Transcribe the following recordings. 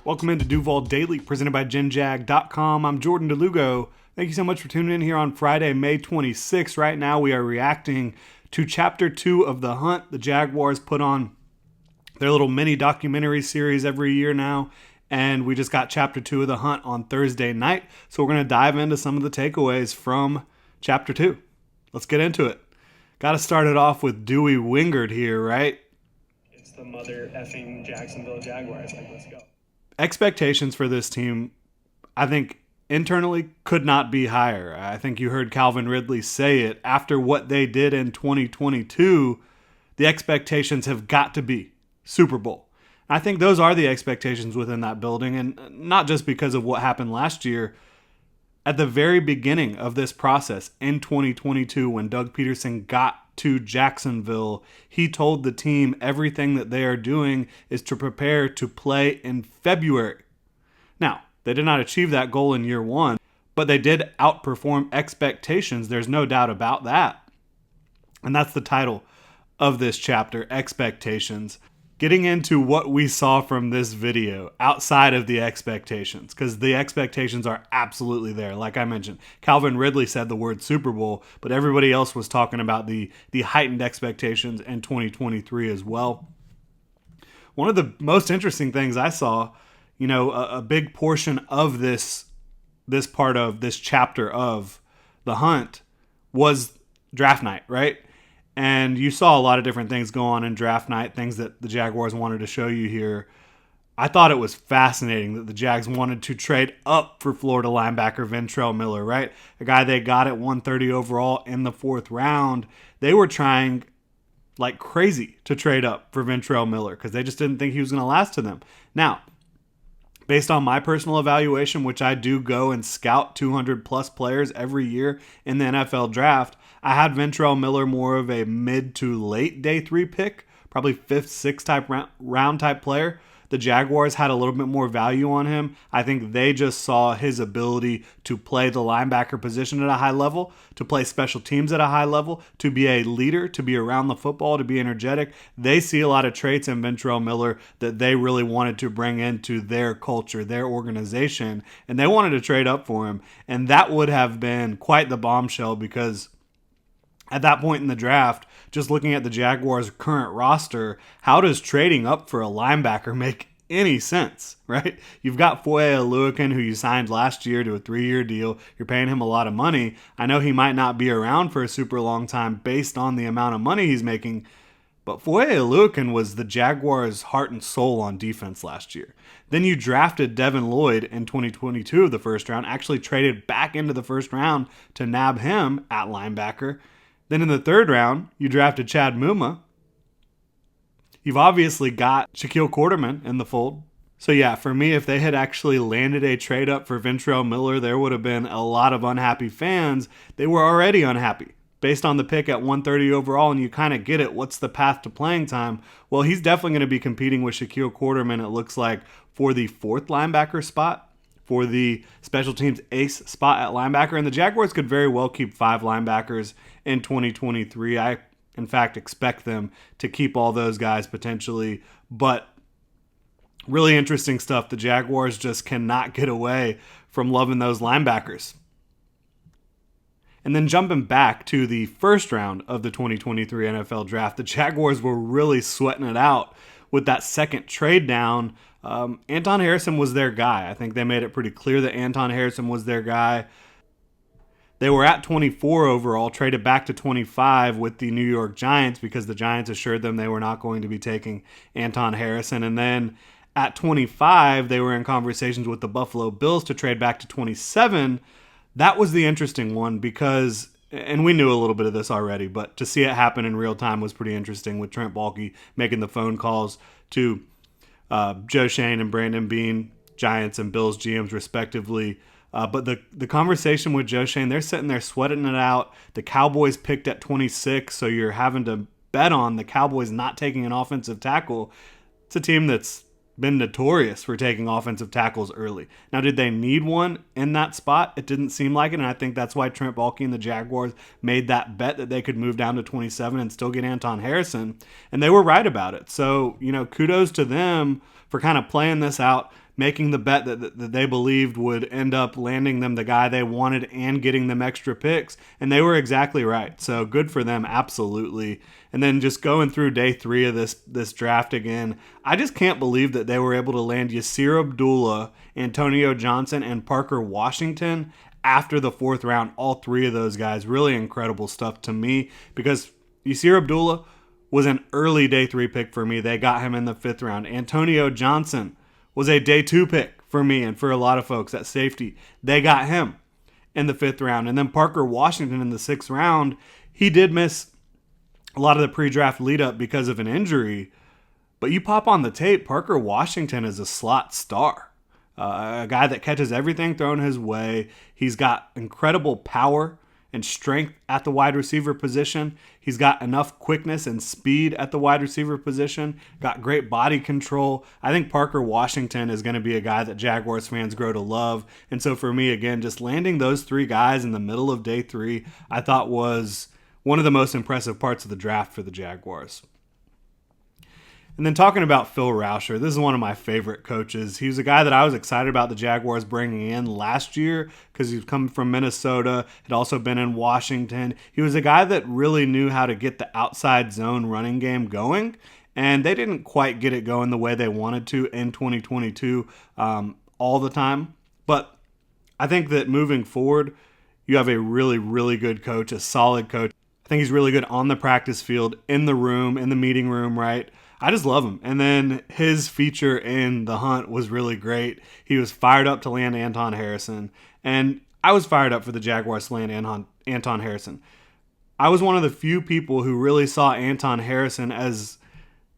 Welcome into Duval Daily, presented by GenJag.com. I'm Jordan Lugo. Thank you so much for tuning in here on Friday, May 26th. Right now, we are reacting to Chapter 2 of The Hunt. The Jaguars put on their little mini documentary series every year now, and we just got Chapter 2 of The Hunt on Thursday night. So we're going to dive into some of the takeaways from Chapter 2. Let's get into it. Got to start it off with Dewey Wingard here, right? It's the mother effing Jacksonville Jaguars. Let's go. Expectations for this team, I think, internally could not be higher. I think you heard Calvin Ridley say it. After what they did in 2022, the expectations have got to be Super Bowl. I think those are the expectations within that building, and not just because of what happened last year. At the very beginning of this process in 2022, when Doug Peterson got to Jacksonville, he told the team everything that they are doing is to prepare to play in February. Now, they did not achieve that goal in year one, but they did outperform expectations. There's no doubt about that. And that's the title of this chapter, Expectations. Getting into what we saw from this video outside of the expectations, because the expectations are absolutely there. Like I mentioned, Calvin Ridley said the word Super Bowl, but everybody else was talking about the heightened expectations in 2023 as well. One of the most interesting things I saw, a big portion of this part of this chapter of The Hunt was draft night, right? And you saw a lot of different things go on in draft night, things that the Jaguars wanted to show you here. I thought it was fascinating that the Jags wanted to trade up for Florida linebacker Ventrell Miller, right? A guy they got at 130 overall in the fourth round. They were trying like crazy to trade up for Ventrell Miller because they just didn't think he was going to last to them. Now, based on my personal evaluation, which I do go and scout 200 plus players every year in the NFL draft, I had Ventrell Miller more of a mid to late day 3 pick, probably 5th, 6th type round type player. The Jaguars had a little bit more value on him. I think they just saw his ability to play the linebacker position at a high level, to play special teams at a high level, to be a leader, to be around the football, to be energetic. They see a lot of traits in Ventrell Miller that they really wanted to bring into their culture, their organization, and they wanted to trade up for him. And that would have been quite the bombshell because at that point in the draft, just looking at the Jaguars' current roster, how does trading up for a linebacker make any sense, right? You've got Foye Oluokun, who you signed last year to a 3-year deal. You're paying him a lot of money. I know he might not be around for a super long time based on the amount of money he's making, but Foye Oluokun was the Jaguars' heart and soul on defense last year. Then you drafted Devin Lloyd in 2022 of the first round, actually traded back into the first round to nab him at linebacker. Then in the third round, you drafted Chad Muma. You've obviously got Shaquille Quarterman in the fold. So yeah, for me, if they had actually landed a trade up for Ventrell Miller, there would have been a lot of unhappy fans. They were already unhappy based on the pick at 130 overall, and you kind of get it. What's the path to playing time? Well, he's definitely going to be competing with Shaquille Quarterman, it looks like, for the 4th linebacker spot, for the special teams ace spot at linebacker. And the Jaguars could very well keep 5 linebackers in 2023. I, in fact, expect them to keep all those guys potentially. But really interesting stuff. The Jaguars just cannot get away from loving those linebackers. And then jumping back to the first round of the 2023 NFL draft, the Jaguars were really sweating it out with that second trade down. Anton Harrison was their guy. I think they made it pretty clear that Anton Harrison was their guy. They were at 24 overall, traded back to 25 with the New York Giants because the Giants assured them they were not going to be taking Anton Harrison. And then at 25, they were in conversations with the Buffalo Bills to trade back to 27. That was the interesting one because, and we knew a little bit of this already, but to see it happen in real time was pretty interesting with Trent Baalke making the phone calls to Joe Schoen and Brandon Beane, Giants and Bills GMs respectively. But the conversation with Joe Schoen, they're sitting there sweating it out. The Cowboys picked at 26, so you're having to bet on the Cowboys not taking an offensive tackle. It's a team that's been notorious for taking offensive tackles early. Now, did they need one in that spot? It didn't seem like it, and I think that's why Trent Baalke and the Jaguars made that bet that they could move down to 27 and still get Anton Harrison, and they were right about it. So, kudos to them for kind of playing this out, making the bet that they believed would end up landing them the guy they wanted and getting them extra picks. And they were exactly right. So good for them, absolutely. And then just going through day 3 of this draft again, I just can't believe that they were able to land Yasir Abdullah, Antonio Johnson, and Parker Washington after the 4th round. All 3 of those guys, really incredible stuff to me, because Yasir Abdullah was an early day 3 pick for me. They got him in the 5th round. Antonio Johnson was a day 2 pick for me and for a lot of folks at safety. They got him in the 5th round. And then Parker Washington in the 6th round, he did miss a lot of the pre-draft lead up because of an injury. But you pop on the tape, Parker Washington is a slot star. A guy that catches everything thrown his way. He's got incredible power and strength at the wide receiver position. He's got enough quickness and speed at the wide receiver position. Got great body control. I think Parker Washington is going to be a guy that Jaguars fans grow to love. And so for me, again, just landing those 3 guys in the middle of day 3, I thought was one of the most impressive parts of the draft for the Jaguars. And then talking about Phil Rauscher, this is one of my favorite coaches. He was a guy that I was excited about the Jaguars bringing in last year because he was coming from Minnesota, had also been in Washington. He was a guy that really knew how to get the outside zone running game going, and they didn't quite get it going the way they wanted to in 2022 all the time. But I think that moving forward, you have a really, really good coach, a solid coach. I think he's really good on the practice field, in the room, in the meeting room, right? I just love him. And then his feature in the hunt was really great. He was fired up to land Anton Harrison. And I was fired up for the Jaguars to land Anton Harrison. I was one of the few people who really saw Anton Harrison as,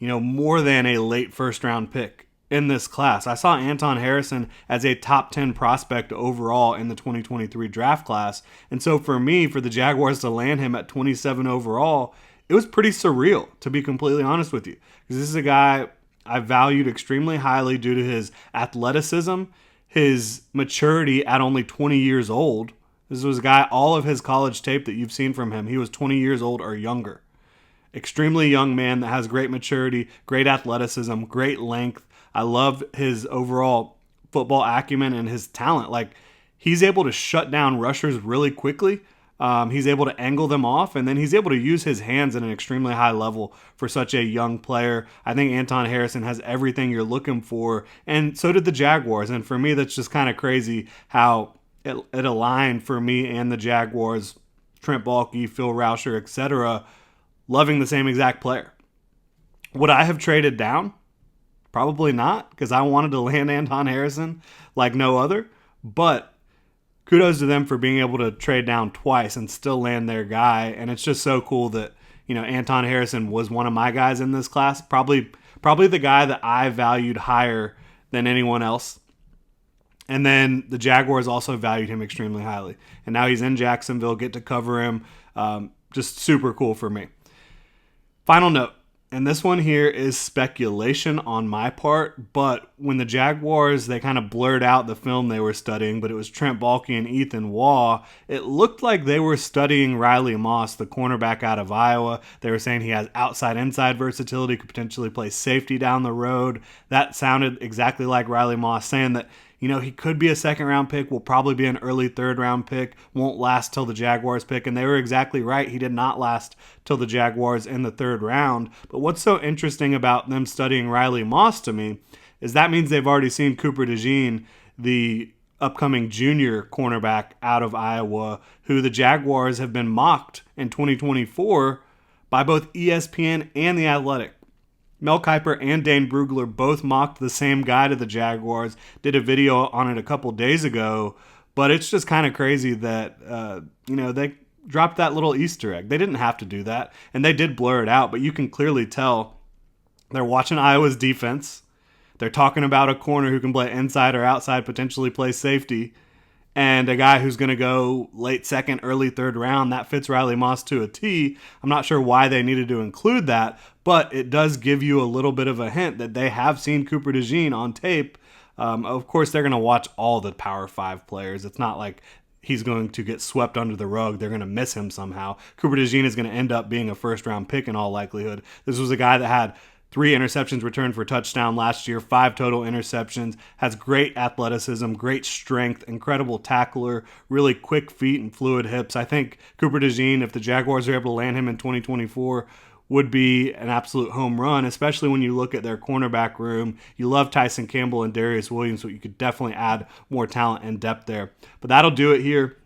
more than a late first round pick in this class. I saw Anton Harrison as a top 10 prospect overall in the 2023 draft class. And so for me, for the Jaguars to land him at 27 overall, it was pretty surreal, to be completely honest with you. Because this is a guy I valued extremely highly due to his athleticism, his maturity at only 20 years old. This was a guy, all of his college tape that you've seen from him, he was 20 years old or younger. Extremely young man that has great maturity, great athleticism, great length. I love his overall football acumen and his talent. Like, he's able to shut down rushers really quickly. He's able to angle them off, and then he's able to use his hands at an extremely high level for such a young player. I think Anton Harrison has everything you're looking for, and so did the Jaguars. And for me, that's just kind of crazy how it aligned for me and the Jaguars, Trent Baalke, Phil Rauscher, etc., loving the same exact player. Would I have traded down? Probably not, because I wanted to land Anton Harrison like no other, but kudos to them for being able to trade down twice and still land their guy. And it's just so cool that, Anton Harrison was one of my guys in this class. Probably the guy that I valued higher than anyone else. And then the Jaguars also valued him extremely highly. And now he's in Jacksonville, get to cover him. Just super cool for me. Final note. And this one here is speculation on my part, but when the Jaguars, they kind of blurred out the film they were studying, but it was Trent Baalke and Ethan Waugh, it looked like they were studying Riley Moss, the cornerback out of Iowa. They were saying he has outside-inside versatility, could potentially play safety down the road. That sounded exactly like Riley Moss, saying that he could be a second-round pick, will probably be an early third-round pick, won't last till the Jaguars pick, and they were exactly right. He did not last till the Jaguars in the 3rd round. But what's so interesting about them studying Riley Moss to me is that means they've already seen Cooper DeJean, the upcoming junior cornerback out of Iowa, who the Jaguars have been mocked in 2024 by both ESPN and The Athletic. Mel Kiper and Dane Brugler both mocked the same guy to the Jaguars, did a video on it a couple days ago, but it's just kind of crazy that, they dropped that little Easter egg. They didn't have to do that, and they did blur it out, but you can clearly tell they're watching Iowa's defense. They're talking about a corner who can play inside or outside, potentially play safety, and a guy who's going to go late 2nd, early 3rd round. That fits Riley Moss to a T. I'm not sure why they needed to include that, but it does give you a little bit of a hint that they have seen Cooper DeJean on tape. Of course, they're going to watch all the Power 5 players. It's not like he's going to get swept under the rug. They're going to miss him somehow. Cooper DeJean is going to end up being a first-round pick in all likelihood. This was a guy that had 3 interceptions returned for touchdown last year, 5 total interceptions, has great athleticism, great strength, incredible tackler, really quick feet and fluid hips. I think Cooper DeJean, if the Jaguars are able to land him in 2024, would be an absolute home run, especially when you look at their cornerback room. You love Tyson Campbell and Darius Williams, so you could definitely add more talent and depth there. But that'll do it here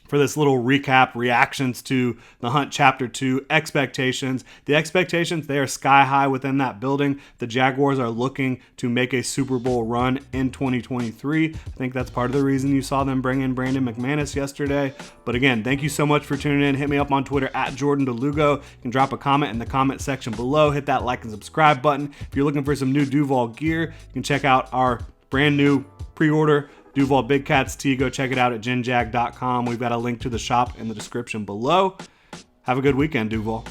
for this little recap, reactions to the Hunt Chapter 2, expectations. The expectations, they are sky high within that building. The Jaguars are looking to make a Super Bowl run in 2023. I think that's part of the reason you saw them bring in Brandon McManus yesterday. But again, thank you so much for tuning in. Hit me up on Twitter at Jordan DeLugo. You can drop a comment in the comment section below. Hit that like and subscribe button. If you're looking for some new Duval gear, you can check out our brand new pre-order Duval Big Cats tee. Go check it out at ginjag.com. We've got a link to the shop in the description below. Have a good weekend, Duval.